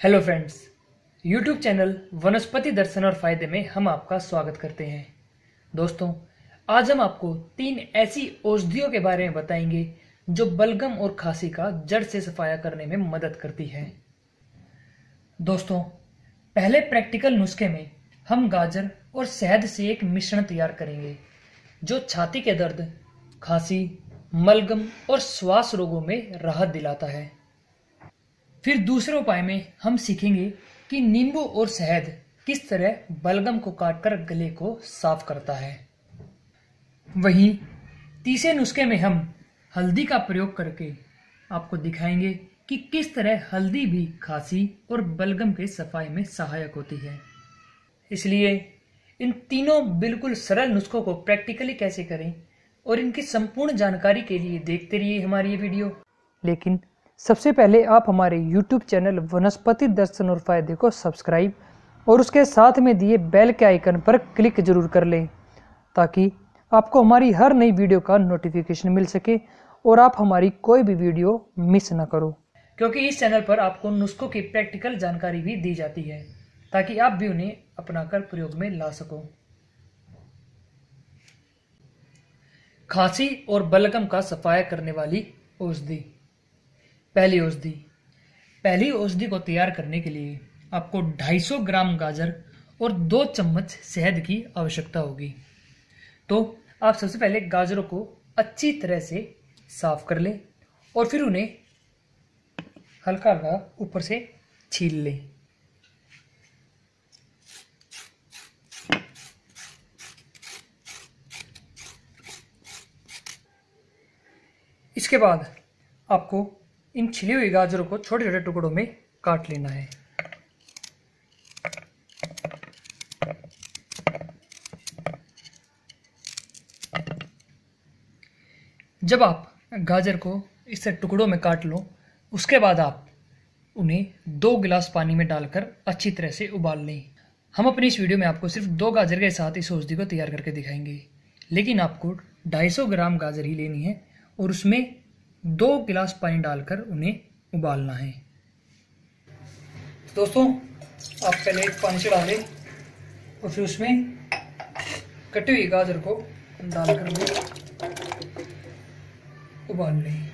Hello friends, YouTube channel वनस्पति दर्शन और फायदे में हम आपका स्वागत करते हैं। दोस्तों, आज हम आपको 3 ऐसी औषधियों के बारे में बताएंगे जो बलगम और खांसी का जड़ से सफाया करने में मदद करती है। दोस्तों, पहले प्रैक्टिकल नुस्खे में हम गाजर और शहद से एक मिश्रण तैयार करेंगे जो छाती के दर्द, खांसी, मलगम और श्वास रोगों में राहत दिलाता है। फिर दूसरे उपाय में हम सीखेंगे कि नींबू और शहद किस तरह बलगम को काटकर गले को साफ करता है। वहीं तीसरे नुस्खे में हम हल्दी का प्रयोग करके आपको दिखाएंगे कि किस तरह हल्दी भी खांसी और बलगम के सफाई में सहायक होती है। इसलिए इन तीनों बिल्कुल सरल नुस्खों को प्रैक्टिकली कैसे करें और इनकी संपूर्ण जानकारी के लिए देखते रहिए हमारी ये वीडियो। लेकिन सबसे पहले आप हमारे YouTube चैनल वनस्पति दर्शन और फायदे को सब्सक्राइब और उसके साथ में दिए बेल के आइकन पर क्लिक जरूर कर लें ताकि आपको हमारी हर नई वीडियो का नोटिफिकेशन मिल सके और आप हमारी कोई भी वीडियो मिस ना करो, क्योंकि इस चैनल पर आपको नुस्खों की प्रैक्टिकल जानकारी भी दी जाती है ताकि आप भी उन्हें अपनाकर प्रयोग में ला सको। खांसी और बलगम का सफाया करने वाली औषधि। पहली औषधि को तैयार करने के लिए आपको 250 ग्राम गाजर और 2 चम्मच शहद की आवश्यकता होगी। तो आप सबसे पहले गाजरों को अच्छी तरह से साफ कर लें और फिर उन्हें हल्का हल्का ऊपर से छील लें। इसके बाद आपको इन छिली हुई गाजरों को छोटे छोटे टुकड़ों में काट लेना है। जब आप गाजर को इस टुकड़ों में काट लो, उसके बाद आप उन्हें 2 गिलास पानी में डालकर अच्छी तरह से उबाल लें। हम अपनी इस वीडियो में आपको सिर्फ 2 गाजर के साथ इस औषधि को तैयार करके दिखाएंगे, लेकिन आपको 250 ग्राम गाजर ही लेनी है और उसमें 2 गिलास पानी डालकर उन्हें उबालना है। दोस्तों, आप पहले एक पानी से डालें और फिर उसमें कटी हुई गाजर को डालकर उन्हें उबाल लें।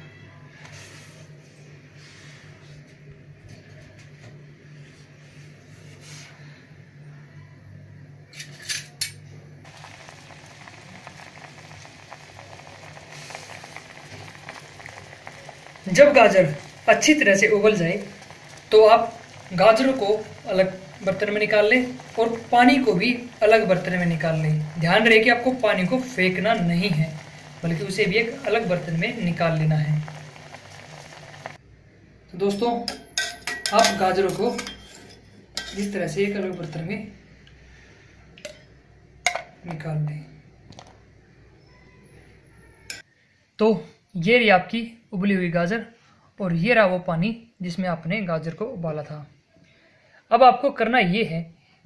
जब गाजर अच्छी तरह से उबल जाए तो आप गाजरों को अलग बर्तन में निकाल लें और पानी को भी अलग बर्तन में निकाल लें। ध्यान रहे कि आपको पानी को फेंकना नहीं है, बल्कि उसे भी एक अलग बर्तन में निकाल लेना है। तो दोस्तों, आप गाजरों को इस तरह से एक अलग बर्तन में निकाल लें। तो ये रही आपकी उबली हुई गाजर और ये रहा वो पानी जिसमें आपने गाजर को उबाला था। अब आपको करना ये है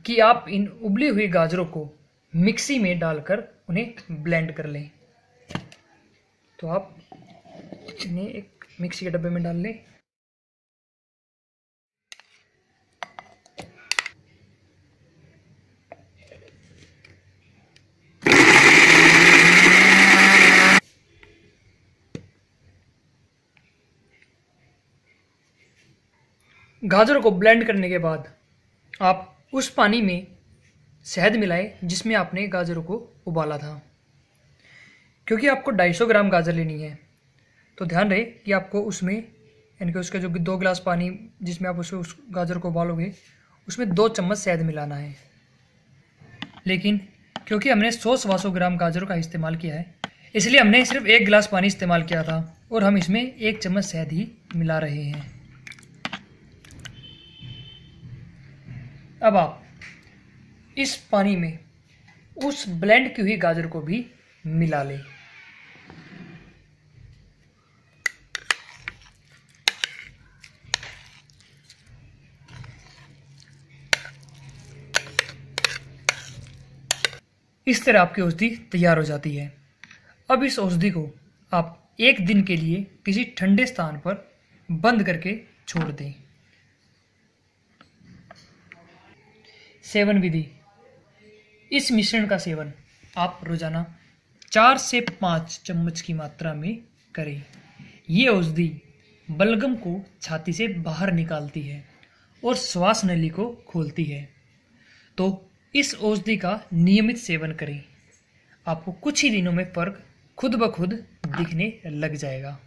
कि आप इन उबली हुई गाजरों को मिक्सी में डालकर उन्हें ब्लेंड कर लें। तो आप इन्हें एक मिक्सी के डब्बे में डाल लें। गाजरों को ब्लेंड करने के बाद आप उस पानी में शहद मिलाएं जिसमें आपने गाजरों को उबाला था। क्योंकि आपको 250 ग्राम गाजर लेनी है, तो ध्यान रहे कि आपको उसमें यानी कि उसके जो 2 गिलास पानी जिसमें आप उस गाजर को उबालोगे उसमें 2 चम्मच शहद मिलाना है। लेकिन क्योंकि हमने 100-125 ग्राम गाजरों का इस्तेमाल किया है, इसलिए हमने सिर्फ 1 गिलास पानी इस्तेमाल किया था और हम इसमें 1 चम्मच शहद ही मिला रहे हैं। अब आप इस पानी में उस ब्लेंड की हुई गाजर को भी मिला लें। इस तरह आपकी औषधि तैयार हो जाती है। अब इस औषधि को आप 1 दिन के लिए किसी ठंडे स्थान पर बंद करके छोड़ दें। सेवन विधि। इस मिश्रण का सेवन आप रोजाना 4 से 5 चम्मच की मात्रा में करें। ये औषधि बलगम को छाती से बाहर निकालती है और श्वास नली को खोलती है। तो इस औषधि का नियमित सेवन करें। आपको कुछ ही दिनों में फर्क खुद ब खुद दिखने लग जाएगा।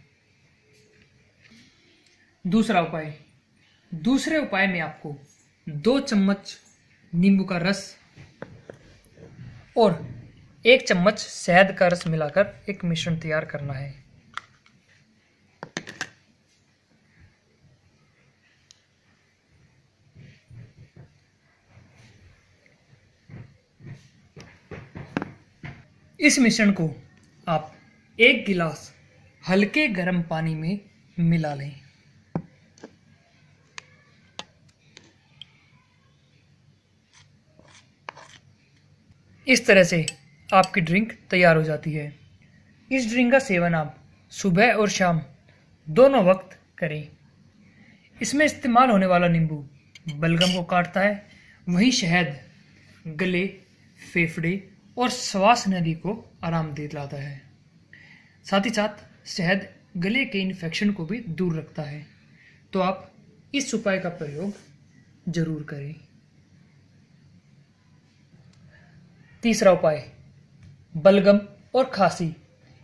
दूसरा उपाय। दूसरे उपाय में आपको 2 चम्मच नींबू का रस और 1 चम्मच शहद का रस मिलाकर एक मिश्रण तैयार करना है। इस मिश्रण को आप 1 गिलास हल्के गर्म पानी में मिला लें। इस तरह से आपकी ड्रिंक तैयार हो जाती है। इस ड्रिंक का सेवन आप सुबह और शाम दोनों वक्त करें। इसमें इस्तेमाल होने वाला नींबू बलगम को काटता है, वहीं शहद गले, फेफड़े और श्वास नली को आराम दिलाता है। साथ ही साथ शहद गले के इन्फेक्शन को भी दूर रखता है। तो आप इस उपाय का प्रयोग जरूर करें। तीसरा उपाय। बलगम और खांसी,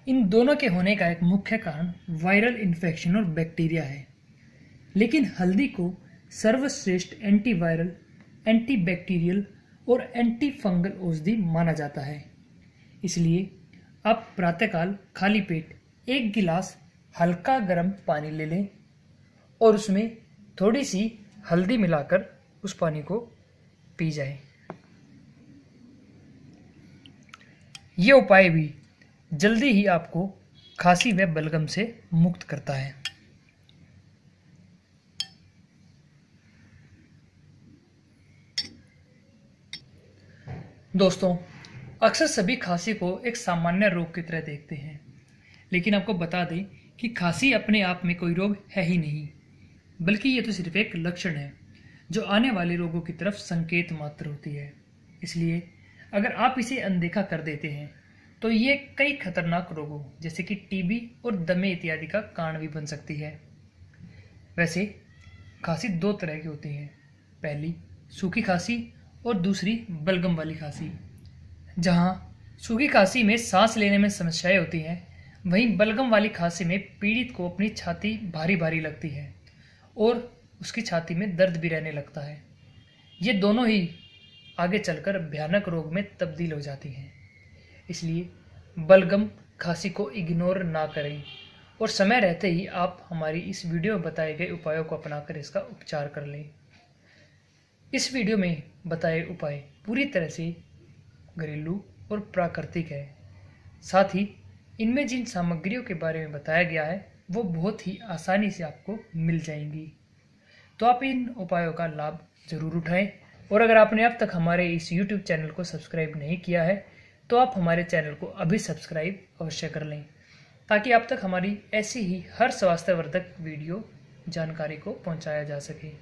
इन दोनों के होने का एक मुख्य कारण वायरल इन्फेक्शन और बैक्टीरिया है। लेकिन हल्दी को सर्वश्रेष्ठ एंटीवायरल, एंटीबैक्टीरियल और एंटी फंगल औषधि माना जाता है। इसलिए आप प्रातःकाल खाली पेट 1 गिलास हल्का गर्म पानी ले लें और उसमें थोड़ी सी हल्दी मिलाकर उस पानी को पी जाएं। ये उपाय भी जल्दी ही आपको खांसी व बलगम से मुक्त करता है। दोस्तों, अक्सर सभी खांसी को एक सामान्य रोग की तरह देखते हैं, लेकिन आपको बता दें कि खांसी अपने आप में कोई रोग है ही नहीं, बल्कि ये तो सिर्फ एक लक्षण है जो आने वाले रोगों की तरफ संकेत मात्र होती है। इसलिए अगर आप इसे अनदेखा कर देते हैं तो ये कई खतरनाक रोगों जैसे कि टीबी और दमे इत्यादि का कारण भी बन सकती है। वैसे खांसी 2 तरह की होती है, पहली सूखी खांसी और दूसरी बलगम वाली खांसी। जहां सूखी खांसी में सांस लेने में समस्याएं होती हैं, वहीं बलगम वाली खांसी में पीड़ित को अपनी छाती भारी भारी लगती है और उसकी छाती में दर्द भी रहने लगता है। ये दोनों ही आगे चलकर भयानक रोग में तब्दील हो जाती हैं। इसलिए बलगम खांसी को इग्नोर ना करें और समय रहते ही आप हमारी इस वीडियो में बताए गए उपायों को अपनाकर इसका उपचार कर लें। इस वीडियो में बताए उपाय पूरी तरह से घरेलू और प्राकृतिक है। साथ ही इनमें जिन सामग्रियों के बारे में बताया गया है वो बहुत ही आसानी से आपको मिल जाएंगी। तो आप इन उपायों का लाभ जरूर उठाएं। और अगर आपने अब तक हमारे इस YouTube चैनल को सब्सक्राइब नहीं किया है तो आप हमारे चैनल को अभी सब्सक्राइब अवश्य कर लें, ताकि आप तक हमारी ऐसी ही हर स्वास्थ्यवर्धक वीडियो जानकारी को पहुंचाया जा सके।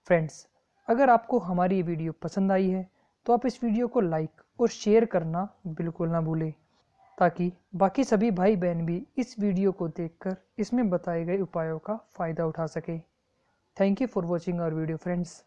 फ्रेंड्स, अगर आपको हमारी ये वीडियो पसंद आई है तो आप इस वीडियो को लाइक और शेयर करना बिल्कुल ना भूलें, ताकि बाकी सभी भाई बहन भी इस वीडियो को देखकर इसमें बताए गए उपायों का फ़ायदा उठा सकें। Thank you for watching our video friends.